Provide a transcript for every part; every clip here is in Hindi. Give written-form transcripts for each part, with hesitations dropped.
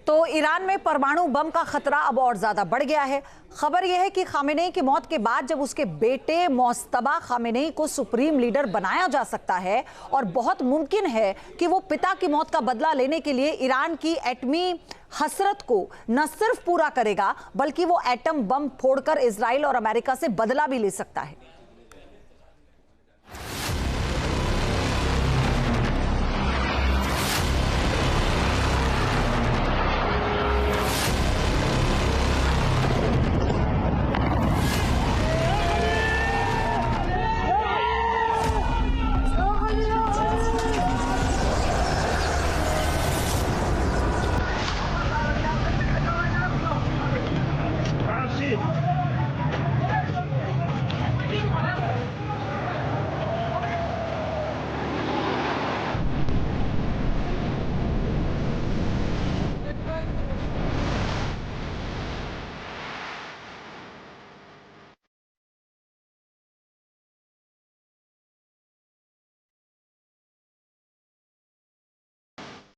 तो ईरान में परमाणु बम का खतरा अब और ज्यादा बढ़ गया है। खबर यह है कि खामेनेई की मौत के बाद जब उसके बेटे मोज्तबा खामेनेई को सुप्रीम लीडर बनाया जा सकता है और बहुत मुमकिन है कि वो पिता की मौत का बदला लेने के लिए ईरान की एटमी हसरत को न सिर्फ पूरा करेगा बल्कि वो एटम बम फोड़कर इजराइल और अमेरिका से बदला भी ले सकता है।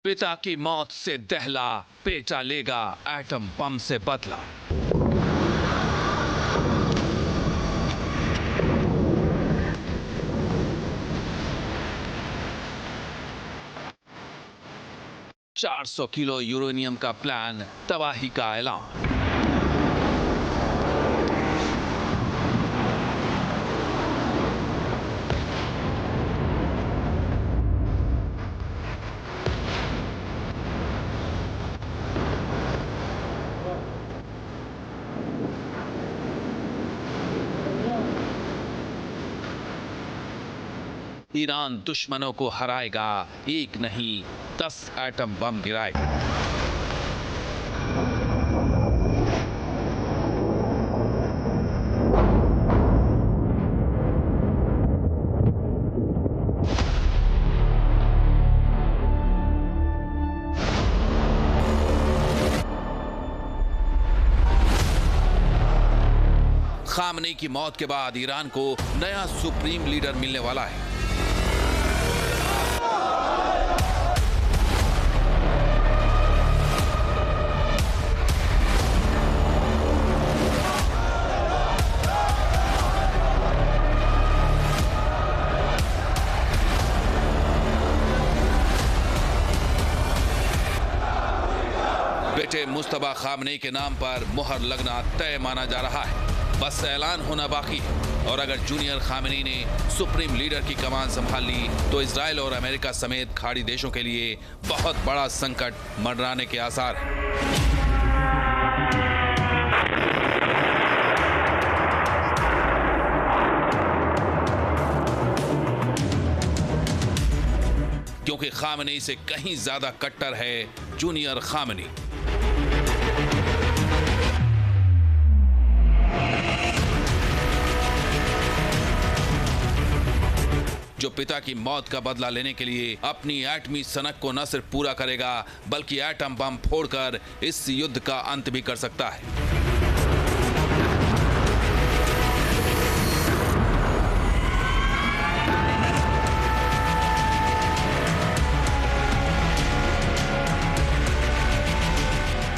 पिता की मौत से दहला, बेटा लेगा एटम बम से बदला। $400 किलो यूरेनियम का प्लान, तबाही का ऐलान। ईरान दुश्मनों को हराएगा, एक नहीं 10 एटम बम गिराएगा। खामनेई की मौत के बाद ईरान को नया सुप्रीम लीडर मिलने वाला है। बेटे मुस्तबा खामनेई के नाम पर मुहर लगना तय माना जा रहा है, बस ऐलान होना बाकी है। और अगर जूनियर खामेनेई ने सुप्रीम लीडर की कमान संभाल ली तो इजराइल और अमेरिका समेत खाड़ी देशों के लिए बहुत बड़ा संकट मंडराने के आसार हैं। क्योंकि खामेनेई से कहीं ज्यादा कट्टर है जूनियर खामेनेई। जो पिता की मौत का बदला लेने के लिए अपनी एटमी सनक को न सिर्फ पूरा करेगा बल्कि एटम बम फोड़कर इस युद्ध का अंत भी कर सकता है।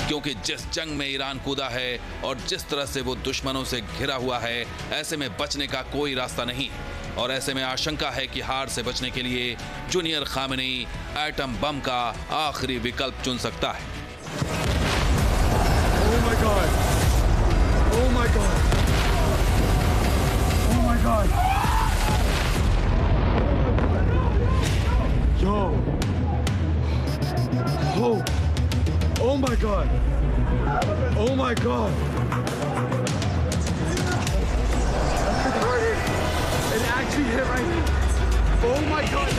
क्योंकि जिस जंग में ईरान कूदा है और जिस तरह से वो दुश्मनों से घिरा हुआ है, ऐसे में बचने का कोई रास्ता नहीं और ऐसे में आशंका है कि हार से बचने के लिए जूनियर खामेनेई एटम बम का आखिरी विकल्प चुन सकता है। Oh my God. Oh my God. Oh my God. Yo. Oh. Oh my God. Oh my God. It actually hit right here. Oh my God.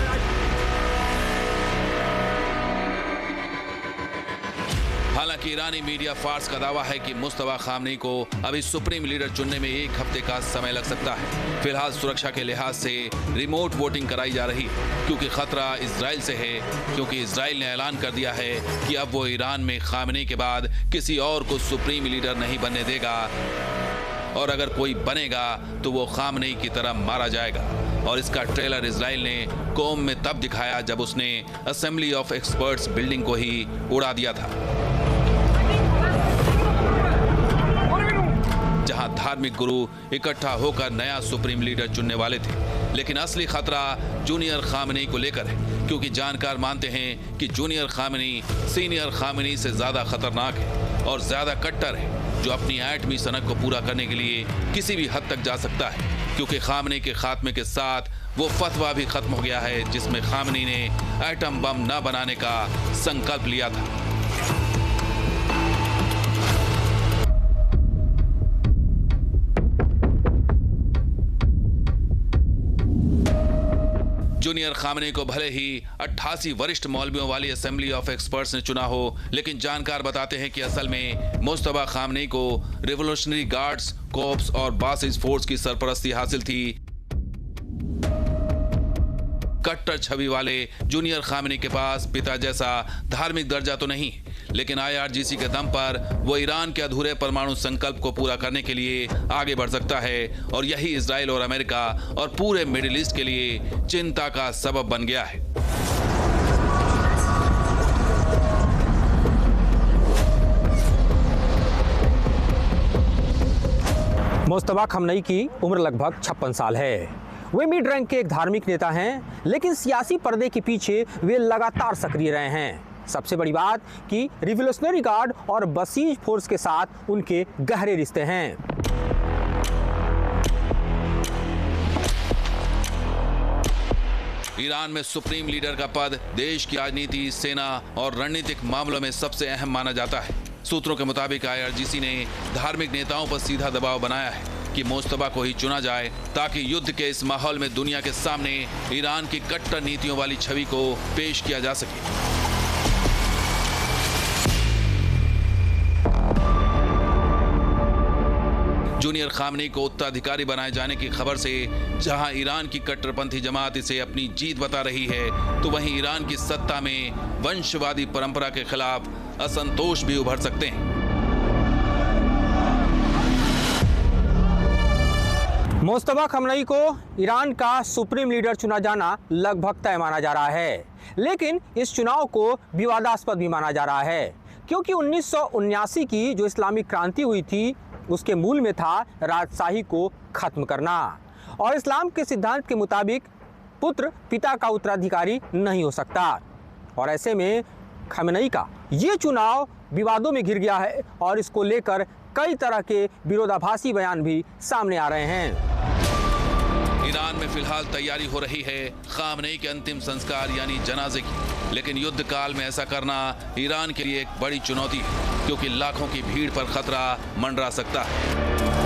हालांकि ईरानी मीडिया फार्स का दावा है कि मुस्तबा खामनेई को अभी सुप्रीम लीडर चुनने में 1 हफ्ते का समय लग सकता है। फिलहाल सुरक्षा के लिहाज से रिमोट वोटिंग कराई जा रही है क्योंकि खतरा इजराइल से है, क्योंकि इजराइल ने ऐलान कर दिया है कि अब वो ईरान में खामनेई के बाद किसी और को सुप्रीम लीडर नहीं बनने देगा और अगर कोई बनेगा तो वो खामनेई की तरह मारा जाएगा। और इसका ट्रेलर इजराइल ने कोम में तब दिखाया जब उसने असेंबली ऑफ एक्सपर्ट्स बिल्डिंग को ही उड़ा दिया था। जहां धार्मिक गुरु इकट्ठा होकर नया सुप्रीम लीडर चुनने वाले थे। लेकिन असली खतरा जूनियर खामेनी को लेकर है, क्योंकि जानकार मानते हैं कि जूनियर खामेनी सीनियर खामेनी से ज्यादा खतरनाक है और ज्यादा कट्टर है, जो अपनी एटमी सनक को पूरा करने के लिए किसी भी हद तक जा सकता है। क्योंकि खामेनी के खात्मे के साथ वो फतवा भी खत्म हो गया है जिसमें खामेनी ने एटम बम न बनाने का संकल्प लिया था। जूनियर खामेनी को भले ही 88 वरिष्ठ मौलवियों वाली असेंबली ऑफ एक्सपर्ट्स ने चुना हो, लेकिन जानकार बताते हैं कि असल में मुस्तफा खामेनी को रिवोल्यूशनरी गार्ड्स, कोर्प्स और बासिस फोर्स की सरपरस्ती हासिल थी। कट्टर छवि वाले जूनियर खामेनी के पास पिता जैसा धार्मिक दर्जा तो नहीं, लेकिन IRGC के दम पर वो ईरान के अधूरे परमाणु संकल्प को पूरा करने के लिए आगे बढ़ सकता है, और यही इजराइल और अमेरिका और पूरे मिडिल ईस्ट के लिए चिंता का सबब बन गया है। मुस्तफा खामेनी की उम्र लगभग 56 साल है। वे मिड रैंक के एक धार्मिक नेता हैं, लेकिन सियासी पर्दे के पीछे वे लगातार सक्रिय रहे हैं। सबसे बड़ी बात कि रिवोल्यूशनरी गार्ड और बसीज फोर्स के साथ उनके गहरे रिश्ते हैं। ईरान में सुप्रीम लीडर का पद देश की राजनीति, सेना और रणनीतिक मामलों में सबसे अहम माना जाता है। सूत्रों के मुताबिक IRGC ने धार्मिक नेताओं पर सीधा दबाव बनाया है कि मुस्तफा को ही चुना जाए, ताकि युद्ध के इस माहौल में दुनिया के सामने ईरान की कट्टर नीतियों वाली छवि को पेश किया जा सके। जूनियर खामेनी को उत्तराधिकारी बनाए जाने की खबर से जहां ईरान की कट्टरपंथी जमात इसे अपनी जीत बता रही है, तो वहीं ईरान की सत्ता में वंशवादी परंपरा के खिलाफ असंतोष भी उभर सकते हैं। मुस्तफा खामेनी को ईरान का सुप्रीम लीडर चुना जाना लगभग तय माना जा रहा है, लेकिन इस चुनाव को विवादास्पद भी माना जा रहा है, क्योंकि 1979 की जो इस्लामिक क्रांति हुई थी उसके मूल में था राजशाही को खत्म करना, और इस्लाम के सिद्धांत के मुताबिक पुत्र पिता का उत्तराधिकारी नहीं हो सकता। और ऐसे में खामेनी का ये चुनाव विवादों में घिर गया है, और इसको लेकर कई तरह के विरोधाभासी बयान भी सामने आ रहे हैं। ईरान में फिलहाल तैयारी हो रही है खामेनी के अंतिम संस्कार यानी जनाजे की, लेकिन युद्ध काल में ऐसा करना ईरान के लिए एक बड़ी चुनौती है, क्योंकि लाखों की भीड़ पर खतरा मंडरा सकता है।